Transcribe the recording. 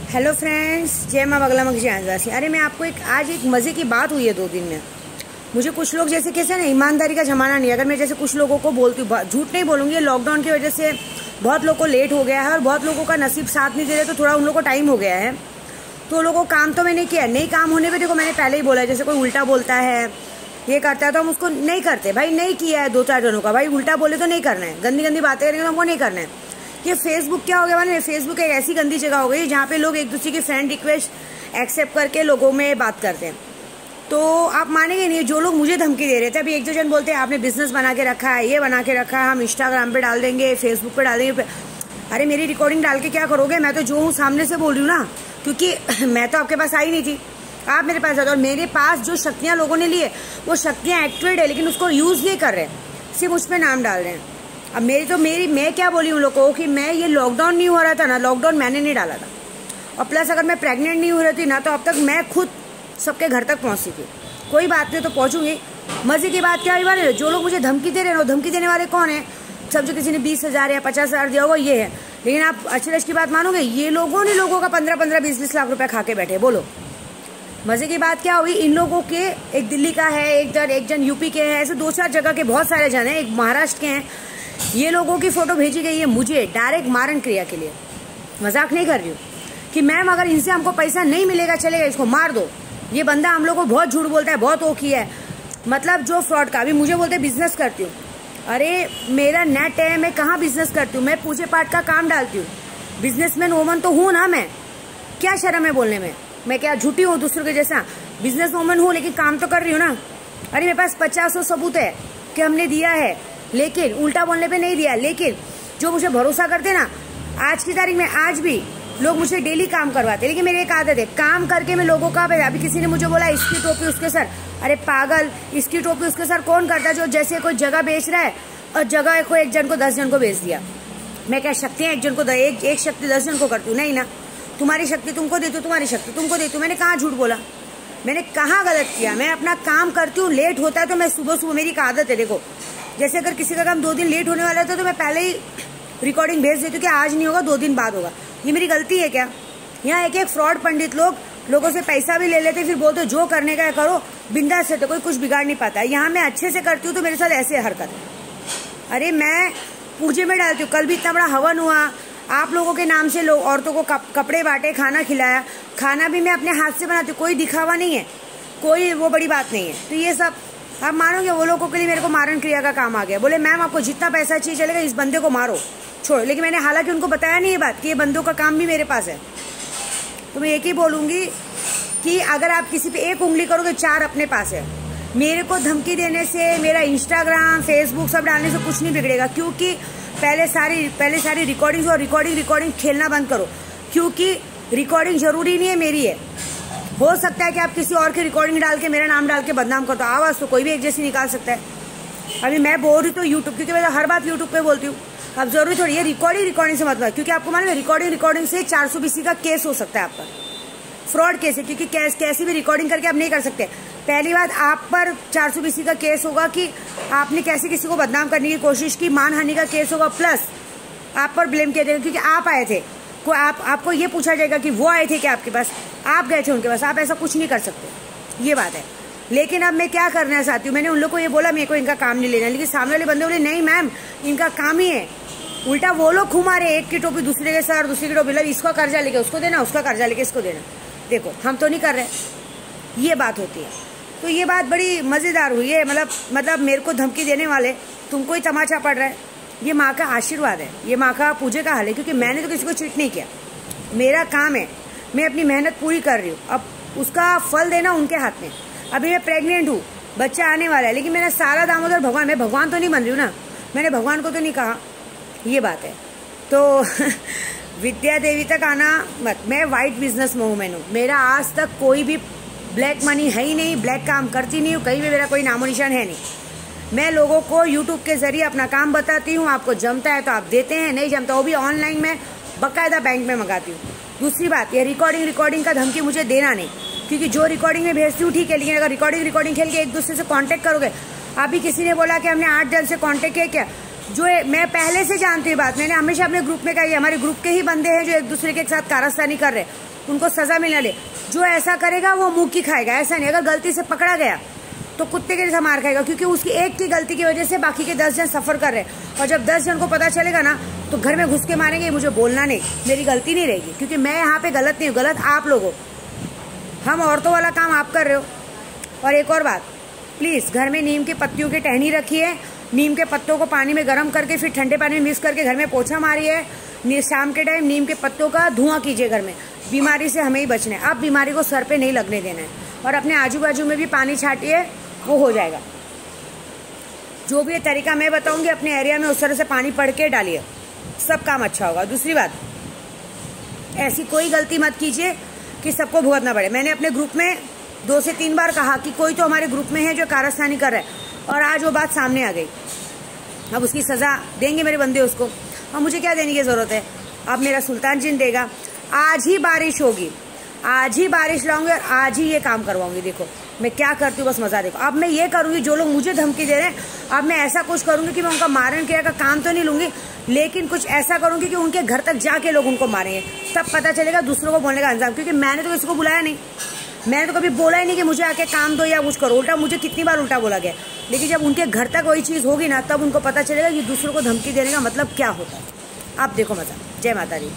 Hello friends, जय माँ बगला मखी आदिवासी। अरे मैं आपको आज एक मज़े की बात हुई है 2 दिन में। मुझे कुछ लोग जैसे कैसे ना, ईमानदारी का जमाना नहीं है। अगर मैं जैसे कुछ लोगों को बोलती हूँ, झूठ नहीं बोलूँगी, लॉकडाउन की वजह से बहुत लोगों को लेट हो गया है और बहुत लोगों का नसीब साथ नहीं दे रहे, तो थोड़ा उन लोगों को टाइम हो गया है। तो लोगों को काम तो मैं नहीं किया, नहीं काम होने पर देखो मैंने पहले ही बोला, जैसे कोई उल्टा बोलता है, ये करता है तो हम उसको नहीं करते। भाई नहीं किया है 2-4 जनों का, भाई उल्टा बोले तो नहीं करना है, गंदी गंदी बातें करेंगे तो हमको नहीं करना है। ये फेसबुक क्या हो गया माने, फेसबुक एक ऐसी गंदी जगह हो गई जहाँ पे लोग एक दूसरे की फ्रेंड रिक्वेस्ट एक्सेप्ट करके लोगों में बात करते हैं। तो आप मानेंगे नहीं, जो लोग मुझे धमकी दे रहे थे, अभी एक दो जन बोलते हैं आपने बिजनेस बना के रखा है, ये बना के रखा है, हम इंस्टाग्राम पे डाल देंगे, फेसबुक पे डाल देंगे। अरे मेरी रिकॉर्डिंग डाल के क्या करोगे? मैं तो जो हूँ सामने से बोल रही हूँ ना, क्योंकि मैं तो आपके पास आई नहीं थी, आप मेरे पास आते। और मेरे पास जो शक्तियाँ लोगों ने ली है वो शक्तियाँ एक्टिवेट है, लेकिन उसको यूज़ नहीं कर रहे, सिर्फ उस पर नाम डाल रहे हैं। अब मैं क्या बोली उन लोगों को कि मैं ये लॉकडाउन नहीं हो रहा था ना, लॉकडाउन मैंने नहीं डाला था। और प्लस अगर मैं प्रेग्नेंट नहीं हो रही थी ना, तो अब तक मैं खुद सबके घर तक पहुंचती थी। कोई बात नहीं, तो पहुंचूंगी। मजे की बात क्या है वाले, जो लोग मुझे धमकी दे रहे हैं, धमकी देने वाले कौन है? सब जो किसी ने 20,000 या 50,000 दिया होगा ये है। लेकिन आप अचरज की बात मानोगे, ये लोगों ने लोगों का 15-15, 20-20 लाख रुपए खा के बैठे। बोलो मजे की बात क्या हुई? इन लोगों के एक दिल्ली का है, एक जन यूपी के हैं, ऐसे 2-4 जगह के बहुत सारे जन है, एक महाराष्ट्र के हैं। ये लोगों की फोटो भेजी गई है मुझे डायरेक्ट मारण क्रिया के लिए। मजाक नहीं कर रही हूँ कि मैम अगर इनसे हमको पैसा नहीं मिलेगा चलेगा, इसको मार दो। ये बंदा हम लोग को बहुत झूठ बोलता है, बहुत ओखी है, मतलब जो फ्रॉड का। अभी मुझे बोलते बिजनेस करती हूँ। अरे मेरा नेट है, मैं कहाँ बिजनेस करती हूँ? मैं पूजे पाठ का काम डालती हूँ, बिजनेसमैन वोमन तो हूँ ना। मैं क्या शर्म है बोलने में? मैं क्या झूठी हूँ दूसरों के जैसा? बिजनेस वोमन हूँ, लेकिन काम तो कर रही हूँ ना। अरे मेरे पास 50 सबूत है कि हमने दिया है, लेकिन उल्टा बोलने पे नहीं दिया। लेकिन जो मुझे भरोसा करते ना, आज की तारीख में आज भी लोग मुझे डेली काम करवाते। लेकिन मेरी एक आदत है, काम करके मैं लोगों का। अभी किसी ने मुझे बोला इसकी टोपी उसके सर। अरे पागल, इसकी टोपी उसके सर कौन करता है? जो जैसे कोई जगह बेच रहा है और जगह को एक जन को 10 जन को बेच दिया। मैं क्या शक्तियाँ एक जन को एक शक्ति 10 जन को करती हूँ? नहीं ना। तुम्हारी शक्ति तुमको देती हूँ, तुम्हारी शक्ति तुमको देती हूँ। मैंने कहाँ झूठ बोला? मैंने कहाँ गलत किया? मैं अपना काम करती हूँ, लेट होता है तो मैं सुबह मेरी एक आदत है। देखो जैसे अगर किसी का काम 2 दिन लेट होने वाला था तो मैं पहले ही रिकॉर्डिंग भेज देती हूँ कि आज नहीं होगा, 2 दिन बाद होगा। ये मेरी गलती है क्या? यहाँ एक फ्रॉड पंडित लोगों से पैसा भी ले लेते, फिर बोलते जो करने का है करो, बिंदास से, तो कोई कुछ बिगाड़ नहीं पाता। यहाँ मैं अच्छे से करती हूँ तो मेरे साथ ऐसे हरकत है। अरे मैं पूजे में डालती हूँ। कल भी इतना बड़ा हवन हुआ, आप लोगों के नाम से लोग औरतों को कपड़े बांटे, खाना खिलाया। खाना भी मैं अपने हाथ से बनाती हूँ, कोई दिखावा नहीं है, कोई वो बड़ी बात नहीं है। तो ये सब आप मानोगे, वो लोगों के लिए मेरे को मारण क्रिया का काम आ गया। बोले मैम आपको जितना पैसा चाहिए चलेगा, इस बंदे को मारो, छोड़ो। लेकिन मैंने हालांकि उनको बताया नहीं ये बात कि ये बंदों का काम भी मेरे पास है। तो मैं एक ही बोलूँगी कि अगर आप किसी पे एक उंगली करोगे, 4 अपने पास है। मेरे को धमकी देने से, मेरा इंस्टाग्राम फेसबुक सब डालने से कुछ नहीं बिगड़ेगा, क्योंकि पहले सारी रिकॉर्डिंग और रिकॉर्डिंग खेलना बंद करो, क्योंकि रिकॉर्डिंग जरूरी नहीं है मेरी है। हो सकता है कि आप किसी और की रिकॉर्डिंग डाल के मेरा नाम डाल के बदनाम कर दो। आवाज़ तो कोई भी एक जैसी निकाल सकता है। अभी मैं बोल रही तो यूट्यूब, क्योंकि मैं हर बात यूट्यूब पे बोलती हूँ। अब जरूरी थोड़ी ये रिकॉर्डिंग से मतलब, क्योंकि आपको मालूम है रिकॉर्डिंग से 420 का केस हो सकता है आप पर, फ्रॉड केस है। क्योंकि कैसी भी रिकॉर्डिंग करके आप नहीं कर सकते। पहली बात, आप पर 420 का केस होगा कि आपने कैसे किसी को बदनाम करने की कोशिश की, मानहानि का केस होगा, प्लस आप पर ब्लेम किया जाएगा क्योंकि आप आए थे। आपको ये पूछा जाएगा कि वो आए थे क्या आपके पास, आप गए थे उनके पास। आप ऐसा कुछ नहीं कर सकते, ये बात है। लेकिन अब मैं क्या करना चाहती हूँ, मैंने उन लोग को ये बोला मेरे को इनका काम नहीं लेना, लेकिन सामने वाले बंदे बोले नहीं मैम इनका काम ही है। उल्टा वो लोग घुमा रहे, एक की टोपी दूसरे के सर, दूसरे की टोपी, मतलब इसका कर्जा लेके उसको देना, उसका कर्जा लेके इसको देना। देखो हम तो नहीं कर रहे, ये बात होती है। तो ये बात बड़ी मज़ेदार हुई है। मतलब मेरे को धमकी देने वाले, तुमको ही तमाचा पड़ रहा है। ये माँ का आशीर्वाद है, ये माँ का पूजे का हाल है, क्योंकि मैंने तो किसी को चीट नहीं किया। मेरा काम है, मैं अपनी मेहनत पूरी कर रही हूँ, अब उसका फल देना उनके हाथ में। अभी मैं प्रेग्नेंट हूँ, बच्चा आने वाला है, लेकिन मेरा सारा दामोदर भगवान, मैं भगवान तो नहीं बन रही हूँ ना, मैंने भगवान को तो नहीं कहा, ये बात है। तो विद्या देवी तक आना मत। मैं वाइट बिजनेस वूमेन हूँ, मेरा आज तक कोई भी ब्लैक मनी है ही नहीं, ब्लैक काम करती नहीं हूँ, कहीं भी मेरा कोई नामो निशान है नहीं। मैं लोगों को यूट्यूब के जरिए अपना काम बताती हूँ, आपको जमता है तो आप देते हैं, नहीं जमता वो भी ऑनलाइन में बाकायदा बैंक में मंगाती हूँ। दूसरी बात, ये रिकॉर्डिंग का धमकी मुझे देना नहीं, क्योंकि जो रिकॉर्डिंग में भेजती हूँ ठीक है, लेकिन अगर रिकॉर्डिंग खेल के एक दूसरे से कांटेक्ट करोगे। अभी किसी ने बोला कि हमने 8 जन से कांटेक्ट किया क्या, जो मैं पहले से जानती हूँ बात, मैंने हमेशा अपने ग्रुप में कही, हमारे ग्रुप के ही बंदे हैं जो एक दूसरे के साथ कारस्तानी कर रहे हैं, उनको सजा मिलने ले। जो ऐसा करेगा वो मुंह की खाएगा, ऐसा नहीं। अगर गलती से पकड़ा गया तो कुत्ते के जैसा मार खाएगा, क्योंकि उसकी एक की गलती की वजह से बाकी के 10 जन सफर कर रहे हैं। और जब 10 जन को पता चलेगा ना तो घर में घुस के मारेंगे, मुझे बोलना नहीं, मेरी गलती नहीं रहेगी, क्योंकि मैं यहाँ पे गलत नहीं हूँ, गलत आप लोग हो। हम औरतों वाला काम आप कर रहे हो। और एक और बात, प्लीज़ घर में नीम की पत्तियों की टहनी रखिए, नीम के पत्तों को पानी में गर्म करके फिर ठंडे पानी में मिक्स करके घर में पोछा मारिए। शाम के टाइम नीम के पत्तों का धुआं कीजिए घर में। बीमारी से हमें ही बचना है, अब बीमारी को सर पे नहीं लगने देना है। और अपने आजू बाजू में भी पानी छाटिए, वो हो जाएगा। जो भी ये तरीका मैं बताऊंगी अपने एरिया में उस तरह से पानी पड़ के डालिए, सब काम अच्छा होगा। दूसरी बात, ऐसी कोई गलती मत कीजिए कि सबको भुगतना पड़े। मैंने अपने ग्रुप में 2 से 3 बार कहा कि कोई तो हमारे ग्रुप में है जो कारस्तानी कर रहा है, और आज वो बात सामने आ गई। अब उसकी सजा देंगे मेरे बंदे उसको, और मुझे क्या देने की जरूरत है, अब मेरा सुल्तान जिन देगा। आज ही बारिश होगी, आज ही बारिश लाऊंगी और आज ही ये काम करवाऊंगी। देखो मैं क्या करती हूँ, बस मजा देखो। अब मैं ये करूंगी, जो लोग मुझे धमकी दे रहे हैं, अब मैं ऐसा कुछ करूंगी कि मैं उनका मारण क्रिया का काम तो नहीं लूंगी, लेकिन कुछ ऐसा करूंगी कि उनके घर तक जाके लोग उनको मारेंगे। तब पता चलेगा दूसरों को बोलने का अंजाम, क्योंकि मैंने तो किसी को बुलाया नहीं, मैंने तो कभी बोला ही नहीं कि मुझे आके काम दो या कुछ करो। उल्टा मुझे कितनी बार उल्टा बोला गया, लेकिन जब उनके घर तक वही चीज़ होगी ना, तब उनको पता चलेगा कि दूसरों को धमकी देने का मतलब क्या होता है। आप देखो मजा। जय माता दी।